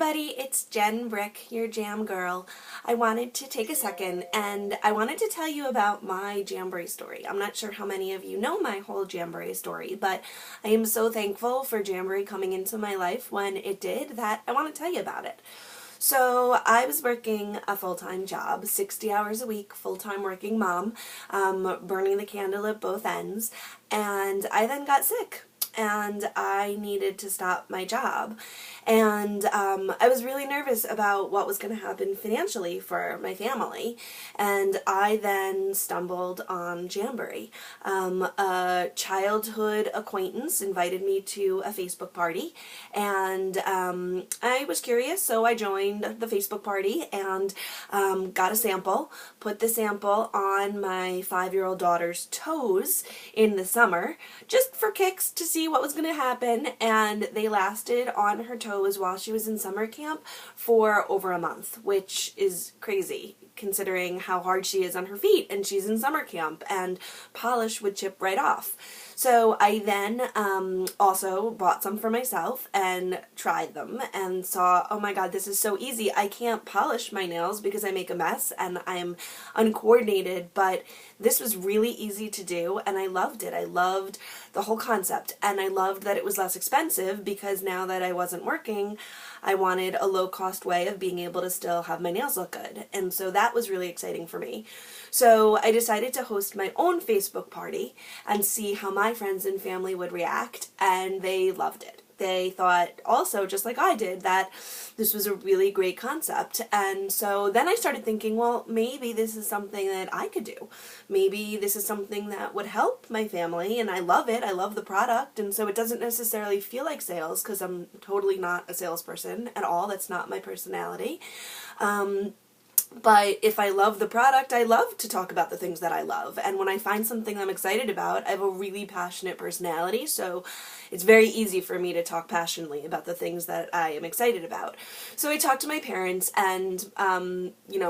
everybody, it's Jenn Brick, your jam girl. I wanted to take a second and I wanted to tell you about my Jamberry story. I'm not sure how many of you know my whole Jamberry story, but I am so thankful for Jamberry coming into my life when it did that I want to tell you about it. So I was working a full-time job, 60 hours a week, full-time working mom, burning the candle at both ends, and I then got sick. And I needed to stop my job. And I was really nervous about what was going to happen financially for my family. And I then stumbled on Jamberry. A childhood acquaintance invited me to a Facebook party. And I was curious, so I joined the Facebook party and got a sample, put the sample on my 5-year-old daughter's toes in the summer, just for kicks to see what was going to happen, and they lasted on her toes while she was in summer camp for over a month, which is crazy considering how hard she is on her feet, and she's in summer camp, and polish would chip right off. So I then also bought some for myself and tried them and saw, oh my god, this is so easy. I can't polish my nails because I make a mess and I'm uncoordinated, but this was really easy to do and I loved it. I loved the whole concept and I loved that it was less expensive because now that I wasn't working, I wanted a low-cost way of being able to still have my nails look good, and so that was really exciting for me. So I decided to host my own Facebook party and see how my friends and family would react, and they loved it. They thought also, just like I did, that this was a really great concept. And so then I started thinking, well, maybe this is something that I could do. Maybe this is something that would help my family, and I love it. I love the product, and so it doesn't necessarily feel like sales because I'm totally not a salesperson at all. That's not my personality. But if I love the product, I love to talk about the things that I love. And when I find something I'm excited about, I have a really passionate personality, so it's very easy for me to talk passionately about the things that I am excited about. So I talked to my parents, and,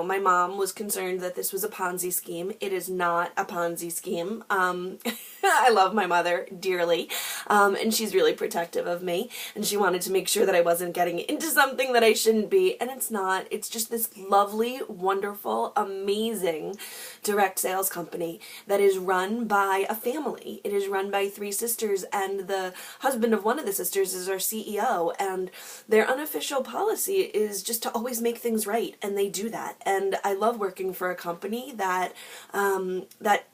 my mom was concerned that this was a Ponzi scheme. It is not a Ponzi scheme. I love my mother dearly, and she's really protective of me, and she wanted to make sure that I wasn't getting into something that I shouldn't be, and it's not. It's just this lovely, wonderful, amazing direct sales company that is run by a family. It is run by 3 sisters, and the husband of one of the sisters is our CEO, and their unofficial policy is just to always make things right, and they do that. And I love working for a company that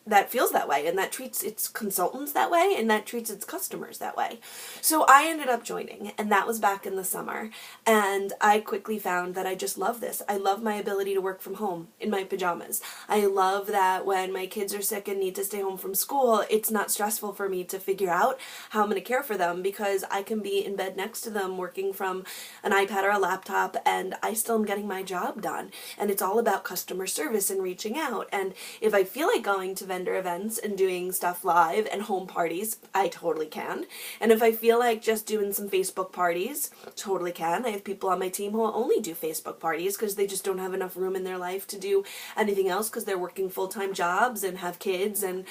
that feels that way, and that treats its consultants that way, and that treats its customers that way. So I ended up joining, and that was back in the summer, and I quickly found that I just love this. I love my ability to work from home in my pajamas. I love that when my kids are sick and need to stay home from school, it's not stressful for me to figure out how I'm going to care for them because I can be in bed next to them working from an iPad or a laptop, and I still am getting my job done. And it's all about customer service and reaching out. And if I feel like going to vendor events and doing stuff live and home parties, I totally can. And if I feel like just doing some Facebook parties, totally can. I have people on my team who will only do Facebook parties because they just don't have enough room in their life to do anything else because they're working full-time jobs and have kids, and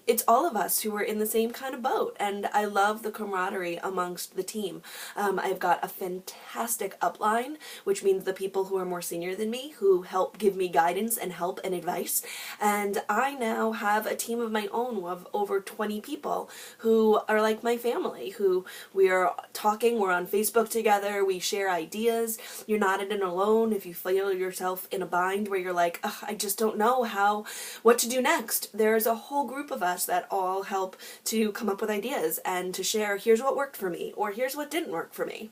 it's all of us who are in the same kind of boat, and I love the camaraderie amongst the team. I've got a fantastic upline, which means the people who are more senior than me who help give me guidance and help and advice, and I now have a team of my own of over 20 people who are like my family, who we are talking, we're on Facebook together, we share ideas. You're not in it alone if you feel yourself in a bind where you're like, I just don't know what to do next. There's a whole group of us that all help to come up with ideas and to share, here's what worked for me, or here's what didn't work for me.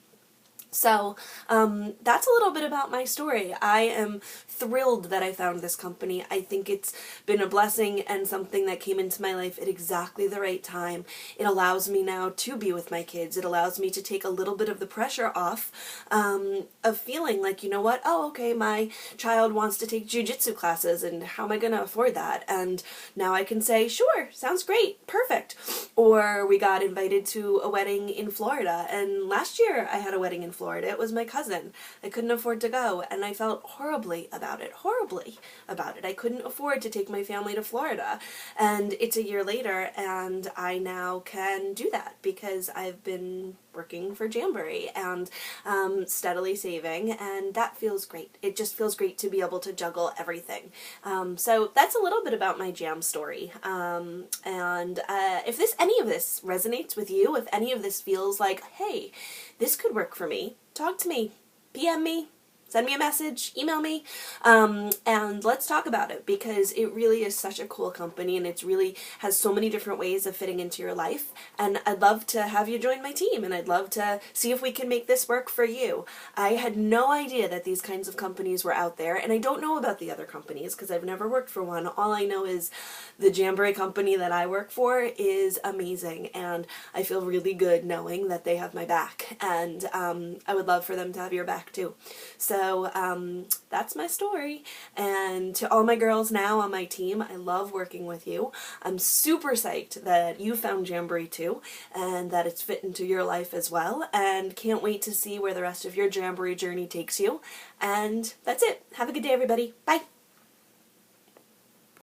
So that's a little bit about my story. I am thrilled that I found this company. I think it's been a blessing and something that came into my life at exactly the right time. It allows me now to be with my kids. It allows me to take a little bit of the pressure off of feeling like, you know what, oh, okay, my child wants to take jiu-jitsu classes and how am I going to afford that? And now I can say, sure, sounds great, perfect. Or we got invited to a wedding in Florida, and last year I had a wedding in Florida. Florida. It was my cousin. I couldn't afford to go, and I felt horribly about it. Horribly about it. I couldn't afford to take my family to Florida. And it's a year later, and I now can do that because I've been working for Jamberry and steadily saving, and that feels great. It just feels great to be able to juggle everything. So that's a little bit about my jam story. And if any of this resonates with you, if any of this feels like, hey, this could work for me, talk to me, PM me, send me a message, email me, and let's talk about it, because it really is such a cool company, and it really has so many different ways of fitting into your life, and I'd love to have you join my team, and I'd love to see if we can make this work for you. I had no idea that these kinds of companies were out there, and I don't know about the other companies because I've never worked for one. All I know is the Jamberry company that I work for is amazing, and I feel really good knowing that they have my back, and I would love for them to have your back too. So that's my story, and to all my girls now on my team, I love working with you. I'm super psyched that you found Jamberry too, and that it's fit into your life as well, and can't wait to see where the rest of your Jamberry journey takes you. And that's it. Have a good day, everybody. Bye!